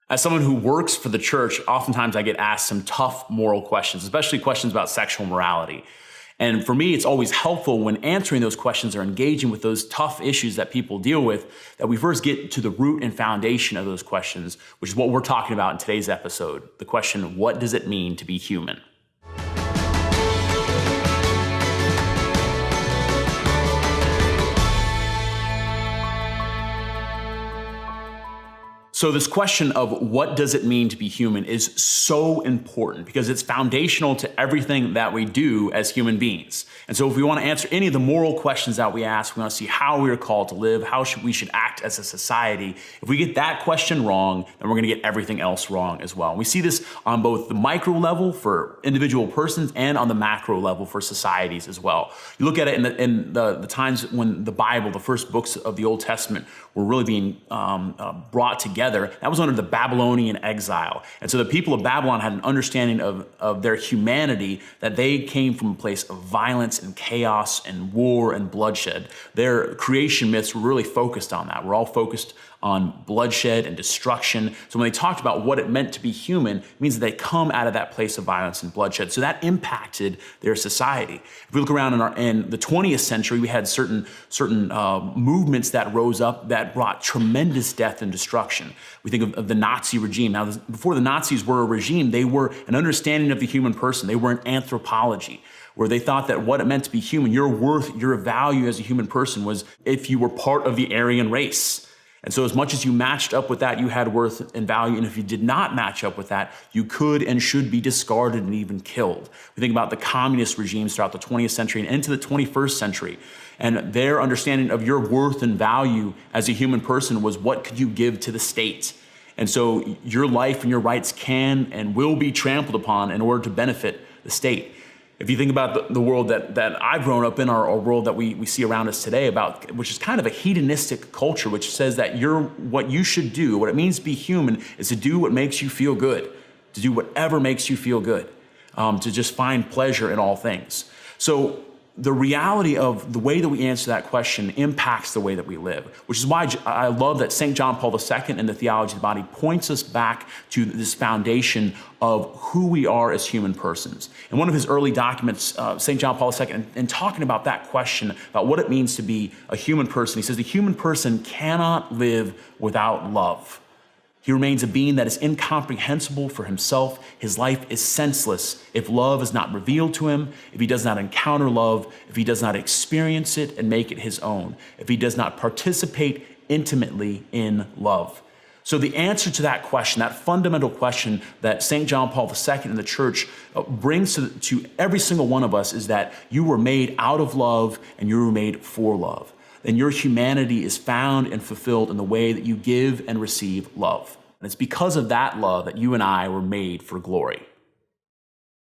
As someone who works for the church, oftentimes I get asked some tough moral questions, especially questions about sexual morality. And for me, it's always helpful when answering those questions or engaging with those tough issues that people deal with, that we first get to the root and foundation of those questions, which is what we're talking about in today's episode. The question, what does it mean to be human? So this question of what does it mean to be human is so important because it's foundational to everything that we do as human beings. And so if we want to answer any of the moral questions that we ask, we want to see how we are called to live, how we should act as a society. If we get that question wrong, then we're going to get everything else wrong as well. We see this on both the micro level for individual persons and on the macro level for societies as well. You look at it in the times when the Bible, the first books of the Old Testament, were really being brought together. That was under the Babylonian exile. And so the people of Babylon had an understanding of their humanity, that they came from a place of violence and chaos and war and bloodshed. Their creation myths were really focused on that. We're all focused on bloodshed and destruction. So when they talked about what it meant to be human, it means that they come out of that place of violence and bloodshed. So that impacted their society. If we look around in the 20th century, we had certain movements that rose up that brought tremendous death and destruction. We think of the Nazi regime. Now, before the Nazis were a regime, they were an understanding of the human person. They were an anthropology, where they thought that what it meant to be human, your worth, your value as a human person was if you were part of the Aryan race. And so as much as you matched up with that, you had worth and value. And if you did not match up with that, you could and should be discarded and even killed. We think about the communist regimes throughout the 20th century and into the 21st century. And their understanding of your worth and value as a human person was what could you give to the state. And so your life and your rights can and will be trampled upon in order to benefit the state. If you think about the world that I've grown up in, or world that we see around us today, which is kind of a hedonistic culture, which says that what you should do, what it means to be human, is to do what makes you feel good, to do whatever makes you feel good, to just find pleasure in all things. So the reality of the way that we answer that question impacts the way that we live, which is why I love that St. John Paul II in the Theology of the Body points us back to this foundation of who we are as human persons. In one of his early documents, St. John Paul II, in talking about that question, about what it means to be a human person, he says the human person cannot live without love. He remains a being that is incomprehensible for himself. His life is senseless if love is not revealed to him, if he does not encounter love, if he does not experience it and make it his own, if he does not participate intimately in love. So the answer to that question, that fundamental question that St. John Paul II and the church brings to every single one of us, is that you were made out of love and you were made for love. And your humanity is found and fulfilled in the way that you give and receive love. And it's because of that love that you and I were made for glory.